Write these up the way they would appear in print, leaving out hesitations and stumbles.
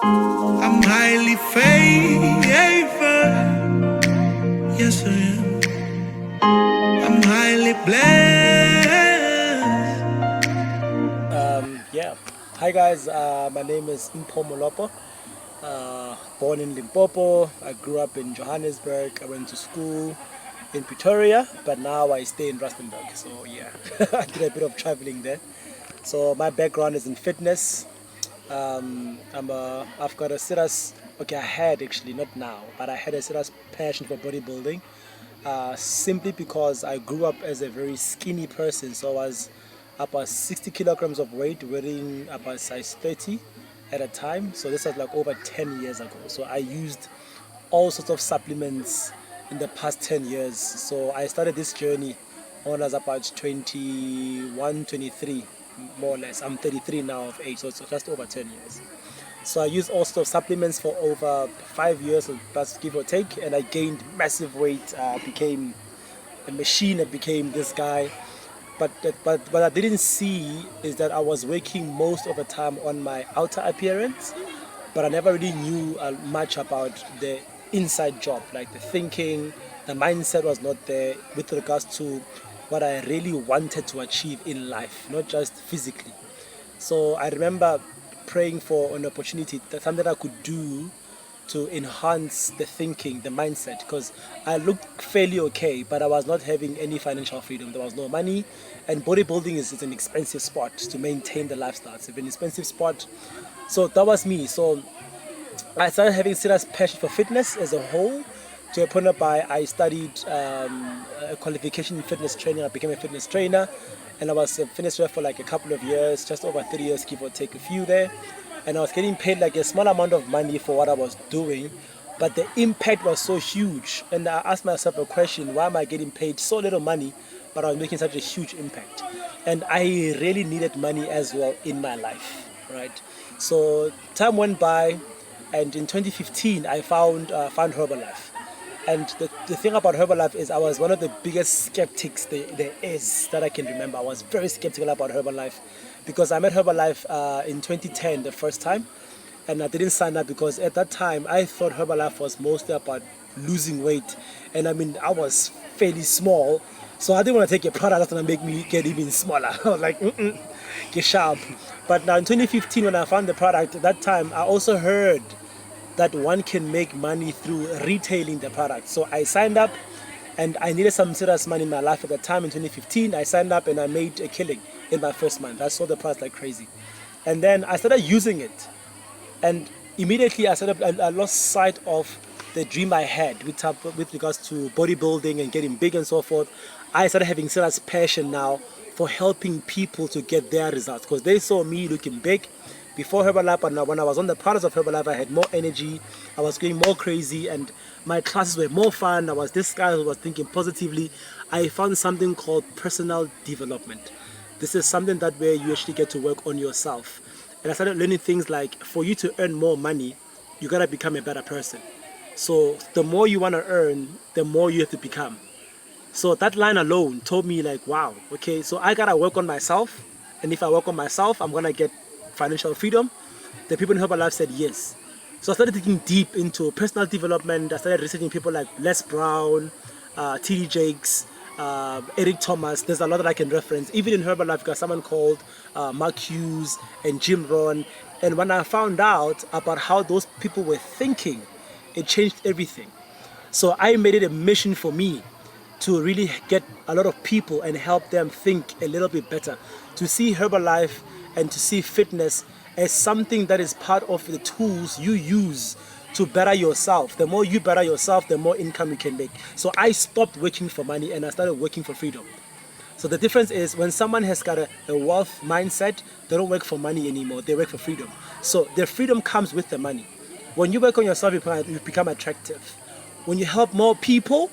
I'm highly favored. Yes, I am. I'm highly blessed. Yeah. Hi guys, my name is Mpho, born in Limpopo. I grew up in Johannesburg. I went to school in Pretoria, but now I stay in Rustenburg. So yeah, I did a bit of traveling there. So my background is in fitness. I've got a serious, okay, I had actually, not now, but I had a serious passion for bodybuilding. Simply because I grew up as a very skinny person. So I was about 60 kilograms of weight, wearing about size 30 at a time. So this was like over 10 years ago. So I used all sorts of supplements in the past 10 years. So I started this journey when I was about 21, 23, more or less. I'm 33 now of age, so it's just over 10 years. So I used all sorts of supplements for over 5 years, plus give or take, and I gained massive weight. Became a machine. I became this guy. But what I didn't see is that I was working most of the time on my outer appearance, but I never really knew much about the inside job, like the thinking, the mindset was not there with regards to what I really wanted to achieve in life, not just physically. So I remember praying for an opportunity, that something I could do to enhance the thinking, the mindset, because I looked fairly okay, but I was not having any financial freedom. There was no money, and bodybuilding is an expensive sport to maintain the lifestyle. It's an expensive sport. So that was me. So I started having serious passion for fitness as a whole, to a point whereby I studied a qualification in fitness training. I became a fitness trainer, and I was a fitness trainer for like a couple of years, just over 3 years, give or take a few there. And I was getting paid like a small amount of money for what I was doing, but the impact was so huge. And I asked myself a question: why am I getting paid so little money, but I was making such a huge impact? And I really needed money as well in my life, right? So time went by, and in 2015 I found Herbalife. And the thing about Herbalife is I was one of the biggest skeptics there is that I can remember. I was very skeptical about Herbalife because I met Herbalife in 2010 the first time, and I didn't sign up because at that time I thought Herbalife was mostly about losing weight, and I mean I was fairly small, so I didn't want to take a product that's gonna make me get even smaller. I was like, get sharp. But now in 2015 when I found the product, at that time I also heard that one can make money through retailing the product. So I signed up, and I needed some serious money in my life at the time in 2015. I signed up and I made a killing in my first month. I sold the product like crazy. And then I started using it. And immediately I lost sight of the dream I had with regards to bodybuilding and getting big and so forth. I started having serious passion now for helping people to get their results, because they saw me looking big before Herbalife, and now when I was on the products of Herbalife, I had more energy, I was going more crazy, and my classes were more fun. I was this guy who was thinking positively. I found something called personal development. This is something that where you actually get to work on yourself. And I started learning things like, for you to earn more money, you gotta become a better person. So the more you wanna earn, the more you have to become. So that line alone told me like, wow, okay, so I gotta work on myself, and if I work on myself, I'm gonna get financial freedom. The people in Herbalife said yes. So I started digging deep into personal development. I started researching people like Les Brown, TD Jakes, Eric Thomas. There's a lot that I can reference. Even in Herbalife, got someone called Mark Hughes and Jim Rohn. And when I found out about how those people were thinking, it changed everything. So I made it a mission for me to really get a lot of people and help them think a little bit better, to see Herbalife and to see fitness as something that is part of the tools you use to better yourself. The more you better yourself, the more income you can make. So I stopped working for money and I started working for freedom. So the difference is, when someone has got a wealth mindset, they don't work for money anymore, they work for freedom. So their freedom comes with the money. When you work on yourself, you become attractive. When you help more people,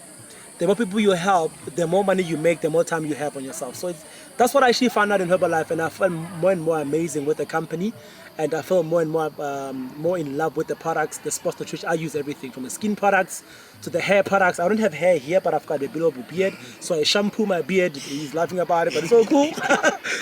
the more people you help, the more money you make, the more time you have on yourself. So that's what I actually found out in Herbalife, and I felt more and more amazing with the company, and I felt more and more in love with the products, the sports nutrition. I use everything from the skin products to the hair products. I don't have hair here, but I've got a bit of a beard, so I shampoo my beard. He's laughing about it, but it's all cool.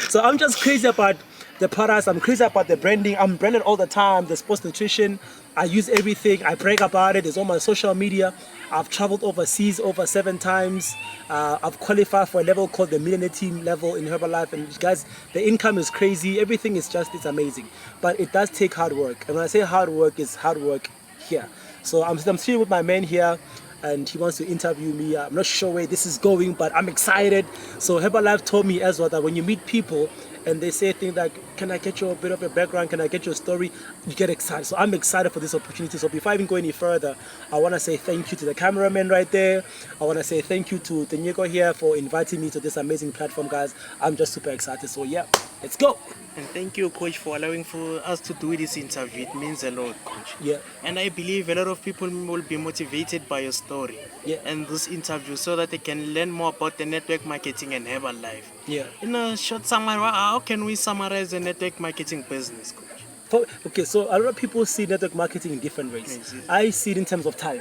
So I'm just crazy about the products. I'm crazy about the branding. I'm branded all the time. The sports nutrition. I use everything. I brag about it. It's on my social media. I've traveled overseas over 7 times. I've qualified for a level called the millionaire team level in Herbalife. And guys, the income is crazy. Everything is it's amazing. But it does take hard work. And when I say hard work, it's hard work here. So I'm sitting with my man here, and he wants to interview me. I'm not sure where this is going, but I'm excited. So Herbalife told me as well that when you meet people and they say things like, can I get your bit of a background? Can I get your story? You get excited. So I'm excited for this opportunity. So before I even go any further, I want to say thank you to the cameraman right there. I want to say thank you to tNetwork here for inviting me to this amazing platform, guys. I'm just super excited. So yeah, let's go. And thank you, Coach, for allowing for us to do this interview. It means a lot, Coach. Yeah. And I believe a lot of people will be motivated by your story and this interview so that they can learn more about the network marketing and Herbalife. Yeah. In a short summary, how can we summarize the network marketing business, Coach? Okay, so a lot of people see network marketing in different ways. I see it in terms of time.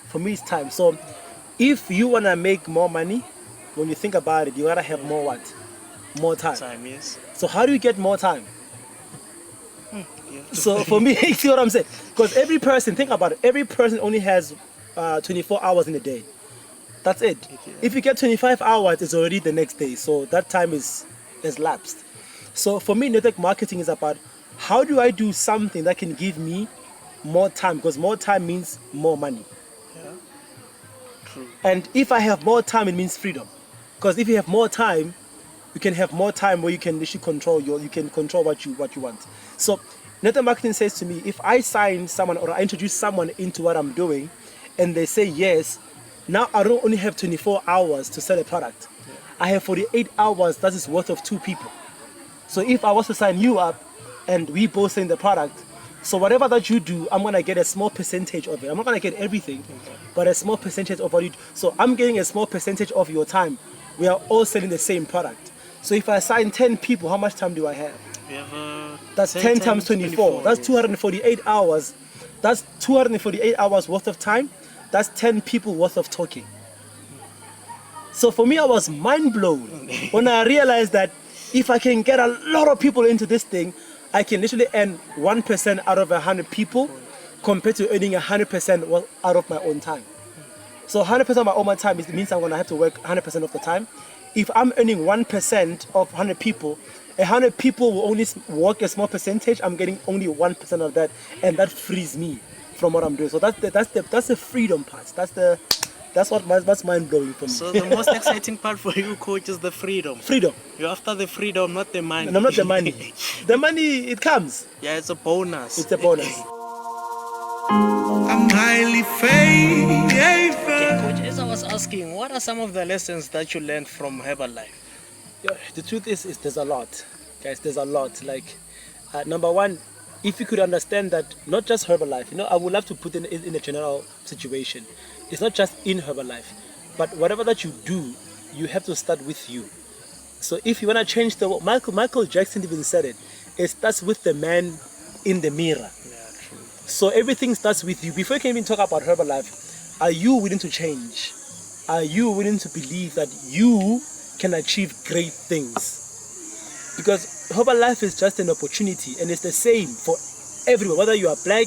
For me, it's time. So if you want to make more money, when you think about it, you got to have more what? More time. Time, yes. So how do you get more time? Yeah. So for me, you see what I'm saying? Because every person, think about it, every person only has 24 hours in a day. That's it. Okay. If you get 25 hours, it's already the next day. So that time is lapsed. So for me, network marketing is about how do I do something that can give me more time? Because more time means more money. Yeah. True. And if I have more time, it means freedom. Because if you have more time, you can have more time where you can literally control you can control what you want. So network marketing says to me, if I sign someone or I introduce someone into what I'm doing and they say yes, now I don't only have 24 hours to sell a product. Yeah. I have 48 hours that is worth of 2 people. So if I was to sign you up and we both sell the product, so whatever that you do, I'm gonna get a small percentage of it. I'm not gonna get everything, but a small percentage of what you do. So I'm getting a small percentage of your time. We are all selling the same product. So if I sign 10 people, how much time do I have? We have, that's 10 times 24. That's 248 hours. That's 248 hours worth of time. That's 10 people worth of talking. So for me, I was mind blown when I realized that if I can get a lot of people into this thing, I can literally earn 1% out of 100 people compared to earning 100% out of my own time. So 100% of my own time means I'm going to have to work 100% of the time. If I'm earning 1% of 100 people, 100 people will only work a small percentage. I'm getting only 1% of that, and that frees me from what I'm doing. So that's the freedom part. That's mind blowing for me. So the most exciting part for you, Coach, is the freedom. Freedom. You're after the freedom, not the money. No, not the money. The money, it comes. Yeah, it's a bonus. It's a bonus. I'm highly favored. Okay, Coach, as I was asking, what are some of the lessons that you learned from Herbalife? Yeah, the truth is there's a lot, guys. There's a lot. Like, number one, if you could understand that not just Herbalife, I would love to put in a general situation. It's not just in Herbalife, but whatever that you do, you have to start with you. So if you want to change the world, Michael Jackson even said it. It starts with the man in the mirror. Yeah, true. So everything starts with you. Before you can even talk about Herbalife, are you willing to change? Are you willing to believe that you can achieve great things? Because Herbalife is just an opportunity, and it's the same for everyone. Whether you are black,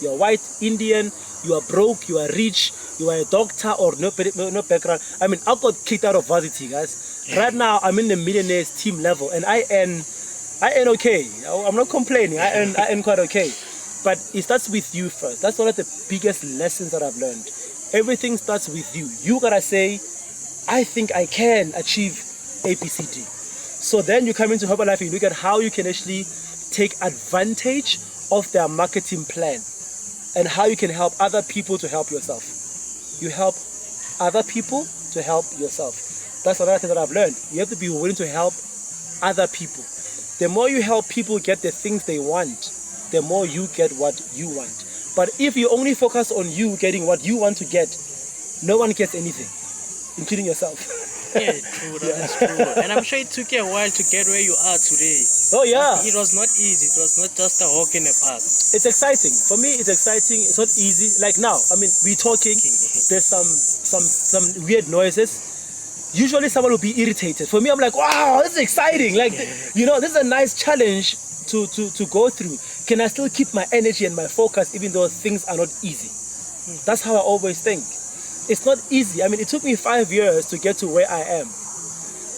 you are white, Indian, you are broke, you are rich, you are a doctor or no background. I mean, I got kicked out of varsity, guys. Right now, I'm in the millionaires team level, and I earn okay. I'm not complaining. I earn quite okay. But it starts with you first. That's one of the biggest lessons that I've learned. Everything starts with you. You gotta say, I think I can achieve ABCD. So then you come into Herbalife and you look at how you can actually take advantage of their marketing plan and how you can help other people to help yourself. You help other people to help yourself. That's another thing that I've learned. You have to be willing to help other people. The more you help people get the things they want, the more you get what you want. But if you only focus on you getting what you want to get, no one gets anything, including yourself. Yeah, true, that is true. And I'm sure it took you a while to get where you are today. Oh yeah. It was not easy. It was not just a walk in the park. It's exciting. For me, it's exciting. It's not easy. Like now, I mean, we're talking. There's some weird noises. usually someone will be irritated. For me, I'm like, wow, this is exciting. Like, you know, this is a nice challenge to go through. Can I still keep my energy and my focus even though things are not easy? That's how I always think. It's not easy. I mean, it took me 5 years to get to where I am.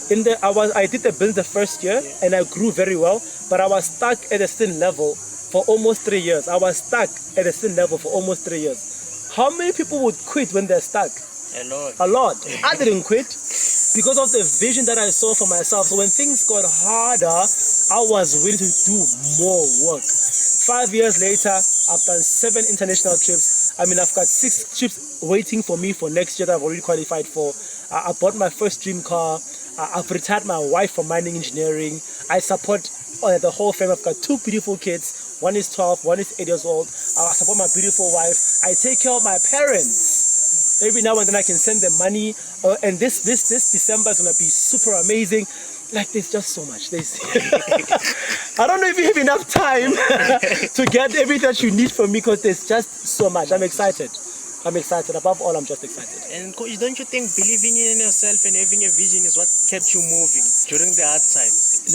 I did the business the first year and I grew very well, but I was stuck at a certain level for almost 3 years. I was stuck at a certain level for almost 3 years. How many people would quit when they're stuck? A lot. I didn't quit because of the vision that I saw for myself. So when things got harder, I was willing to do more work. 5 years later, I've done 7 international trips. I mean, I've got 6 trips waiting for me for next year that I've already qualified for. I bought my first dream car. I've retired my wife from mining engineering. I support the whole family. I've got 2 beautiful kids. One is 12, one is 8 years old. I support my beautiful wife. I take care of my parents. Every now and then I can send them money. And this December is going to be super amazing. Like, there's just so much. I don't know if you have enough time to get everything that you need from me because there's just so much. I'm excited. Above all, I'm just excited. And coach, don't you think believing in yourself and having a vision is what kept you moving during the hard times?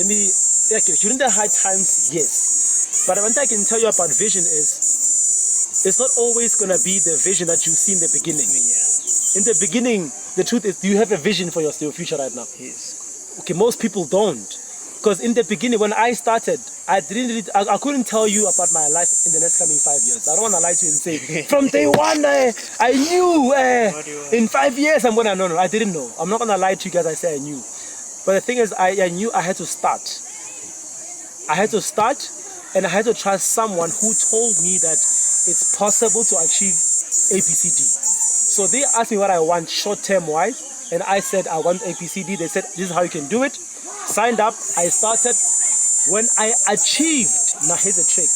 During the hard times, yes. But one thing I can tell you about vision is it's not always going to be the vision that you see in the beginning. Yeah. In the beginning, the truth is, do you have a vision for your future right now? Yes. Okay, most people don't. Because in the beginning, when I started, I couldn't tell you about my life in the next coming 5 years. I don't want to lie to you and say, from day one, I knew in 5 years I'm going to, no, I didn't know. I'm not going to lie to you guys, I say I knew. But the thing is, I knew I had to start. I had to start, and I had to trust someone who told me that it's possible to achieve ABCD. So they asked me what I want short-term wise, and I said I want ABCD. They said, this is how you can do it. Signed up, I started. When I achieved, now here's the trick.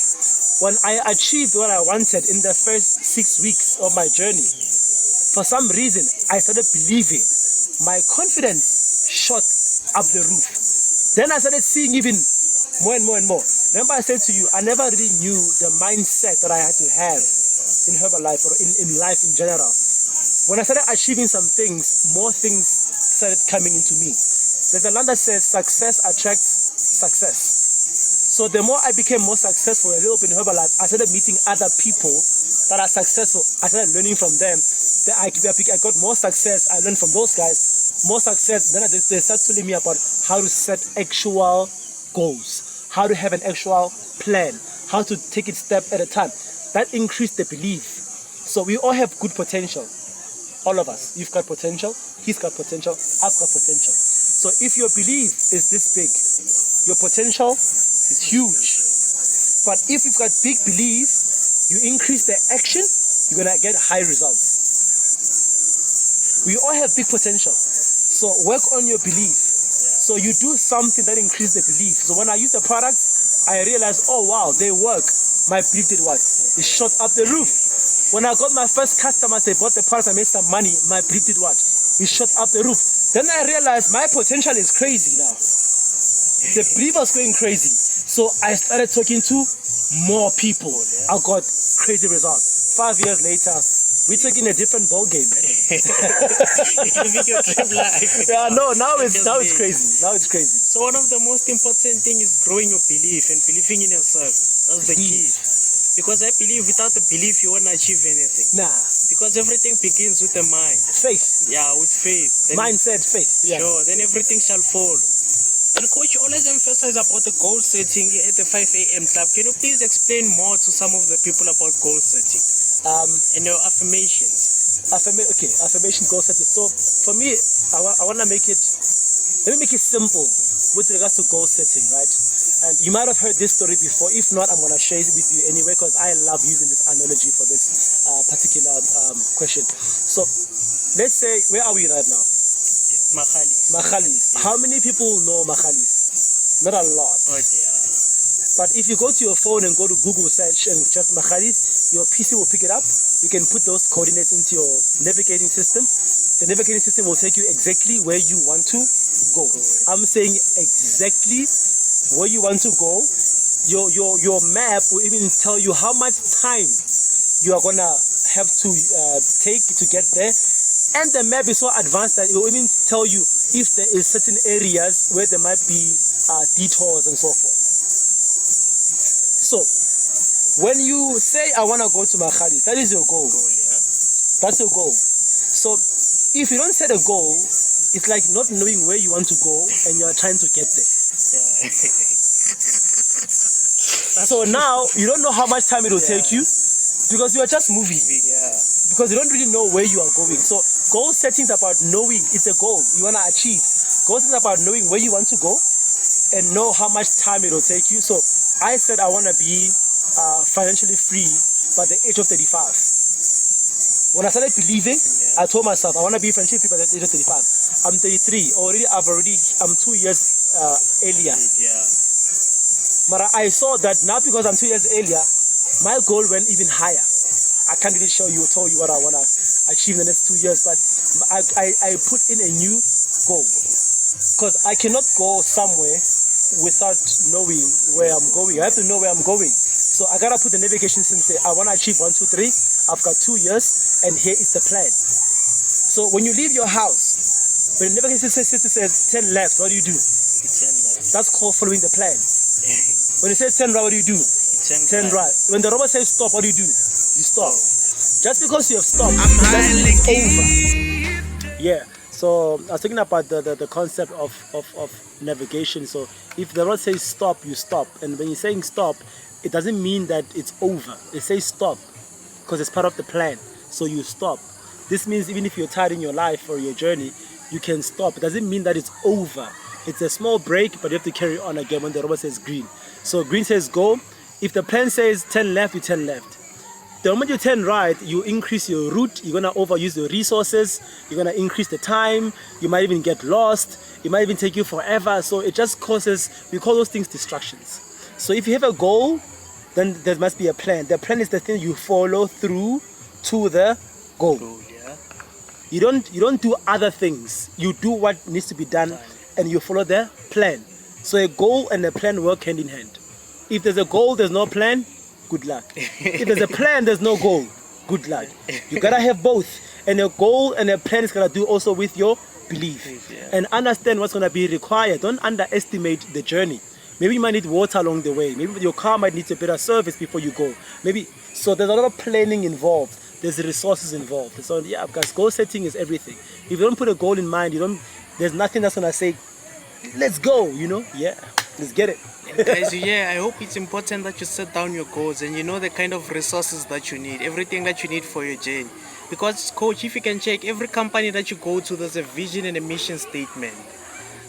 When I achieved what I wanted in the first 6 weeks of my journey, for some reason, I started believing. My confidence shot up the roof. Then I started seeing even more and more and more. Remember I said to you, I never really knew the mindset that I had to have in Herbalife or in life in general. When I started achieving some things, more things started coming into me. There's a line that says success attracts success. So the more I became more successful a little bit in Herbalife, I started meeting other people that are successful. I started learning from them. I got more success. I learned from those guys. More success. Then they start telling me about how to set actual goals, how to have an actual plan, how to take it step at a time. That increased the belief. So we all have good potential. All of us. You've got potential. He's got potential. I've got potential. So if your belief is this big, your potential is huge. But if you've got big belief, you increase the action, you're going to get high results. We all have big potential. So work on your belief. So you do something that increases the belief. So when I use the products, I realized, oh wow, they work. My belief did what? It shot up the roof. When I got my first customers, they bought the products, I made some money. My belief did what? It shot up the roof. Then I realized my potential is crazy now. The belief was going crazy. So I started talking to more people. I got crazy results. 5 years later, we're taking a different ball game. Yeah, no, now it's crazy. Now it's crazy. So one of the most important things is growing your belief and believing in yourself. That's the key. Because I believe without the belief you won't achieve anything. Nah. Because everything begins with the mind. Faith. Yeah, with faith. Then mindset, faith. Yeah. Sure, then everything shall fall. And coach, you always emphasize about the goal setting at the 5 a.m. club. Can you please explain more to some of the people about goal setting? And your affirmations. Affirmation, goal setting. So for me, I want to make it, let me make it simple with regards to goal setting, right? And you might have heard this story before. If not, I'm going to share it with you anyway because I love using this analogy for this particular question. So let's say, where are we right now? It's Makhalis. Makhalis. Yes. How many people know Makhalis? Not a lot. Oh dear. But if you go to your phone and go to Google search and just Makhalis, your PC will pick it up. You can put those coordinates into your navigating system. The navigating system will take you exactly where you want to go. I'm saying exactly where you want to go. Your map will even tell you how much time you are gonna have to take to get there. And the map is so advanced that it will even tell you if there is certain areas where there might be detours and so forth. So when you say I want to go to Makgadis, that is your goal. That's your goal. So if you don't set a goal, it's like not knowing where you want to go and you're trying to get there. So now you don't know how much time it will take you because you are just moving. Because you don't really know where you are going. So goal setting is about knowing it's a goal you want to achieve. Goal setting is about knowing where you want to go and know how much time it will take you. So I said I want to be financially free by the age of 35. When I started believing, I told myself I want to be financially free by the age of 35. I'm 33 already. I'm 2 years earlier. But I saw that now because I'm 2 years earlier, my goal went even higher. I can't really tell you what I want to achieve in the next 2 years, but I put in a new goal because I cannot go somewhere without knowing where I'm going. I have to know where I'm going. So I gotta put the navigation and say I want to achieve 1, 2, 3. I've got 2 years, and here is the plan. So when you leave your house, when the navigation says 10 left, what do you do? 10 left. That's called following the plan. When it says 10 right, what do you do? 10 right. When the robot says stop, what do? You stop. Just because you have stopped, doesn't mean it's over. Yeah. So I was thinking about the concept of navigation. So if the road says stop, you stop. And when you're saying stop, it doesn't mean that it's over. It says stop because it's part of the plan. So you stop. This means even if you're tired in your life or your journey, you can stop. It doesn't mean that it's over. It's a small break, but you have to carry on again when the robot says green. So green says go. If the plan says 10 left, you 10 left. The moment you turn right, you increase your route. You're going to overuse your resources. You're going to increase the time. You might even get lost. It might even take you forever. So it just causes, we call those things distractions. So if you have a goal, then there must be a plan. The plan is the thing you follow through to the goal. You don't do other things. You do what needs to be done and you follow the plan. So a goal and a plan work hand in hand. If there's a goal, there's no plan, good luck. If there's a plan, there's no goal, good luck. You gotta have both. And a goal and a plan is gonna do also with your belief. And understand what's gonna be required. Don't underestimate the journey. Maybe you might need water along the way. Maybe your car might need a better service before you go. So there's a lot of planning involved. There's resources involved. So yeah, because goal setting is everything. If you don't put a goal in mind, there's nothing that's gonna say, let's go, Yeah, let's get it. Guys, I hope it's important that you set down your goals and you know the kind of resources that you need, everything that you need for your journey. Because coach, if you can check, every company that you go to, there's a vision and a mission statement.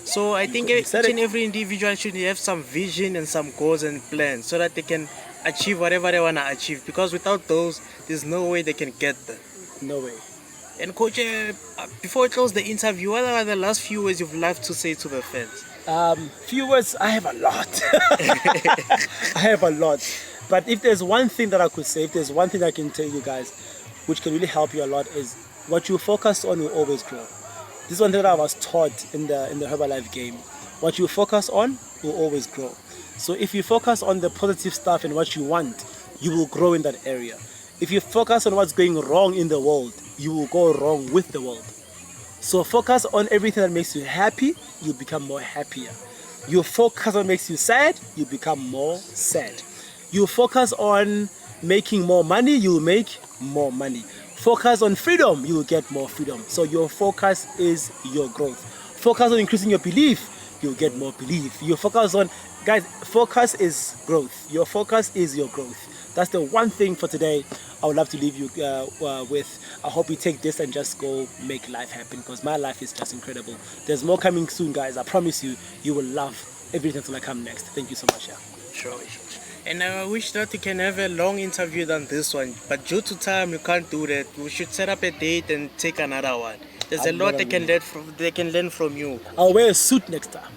So I think each and every individual should have some vision and some goals and plans so that they can achieve whatever they want to achieve. Because without those, there's no way they can get there. No way. And coach, before we close the interview, what are the last few words you'd like to say to the fans? Few words, I have a lot. I have a lot. But if there's one thing that I could say, if there's one thing I can tell you guys, which can really help you a lot, is what you focus on will always grow. This is one thing that I was taught in the Herbalife game. What you focus on will always grow. So if you focus on the positive stuff and what you want, you will grow in that area. If you focus on what's going wrong in the world, you will go wrong with the world. So focus on everything that makes you happy, you become more happier. You focus on what makes you sad, you become more sad. You focus on making more money, you will make more money. Focus on freedom, you will get more freedom. So your focus is your growth. Focus on increasing your belief, you'll get more belief. You focus on, guys, focus is growth. Your focus is your growth. That's the one thing for today I would love to leave you with. I hope you take this and just go make life happen, because my life is just incredible. There's more coming soon, guys. I promise you, you will love everything that's going to come next. Thank you so much. Sure. And I wish that we can have a long interview than this one, but due to time, you can't do that. We should set up a date and take another one. There's a lot they can learn from you. I'll wear a suit next time.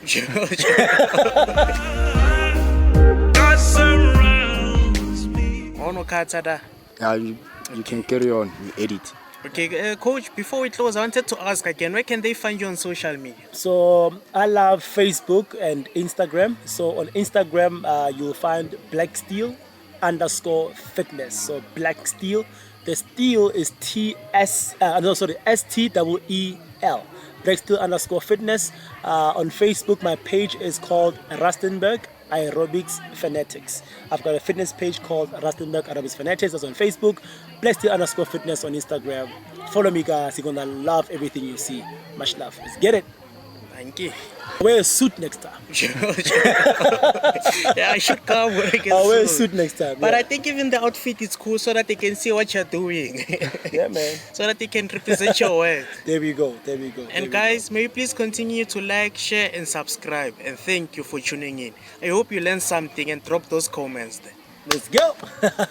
You can carry on, you edit. Okay, coach, before we close, I wanted to ask again, where can they find you on social media? So I love Facebook and Instagram. So on Instagram, you'll find blacksteel_fitness. So Black Steel. The steel is STEEL. _fitness. On Facebook, my page is called Rustenburg Aerobics Fanatics. I've got a fitness page called Rustenburg Aerobics Fanatics. That's on Facebook. _fitness on Instagram. Follow me, guys. You're gonna love everything you see. Much love. Let's get it. Thank you. Wear a suit next time. Yeah, I should come work. I'll wear a suit next time. But yeah. I think even the outfit is cool so that they can see what you're doing. Yeah, man. So that they can represent your work. There we go. There we go. And guys, may you please continue to like, share, and subscribe. And thank you for tuning in. I hope you learned something and drop those comments there. Let's go.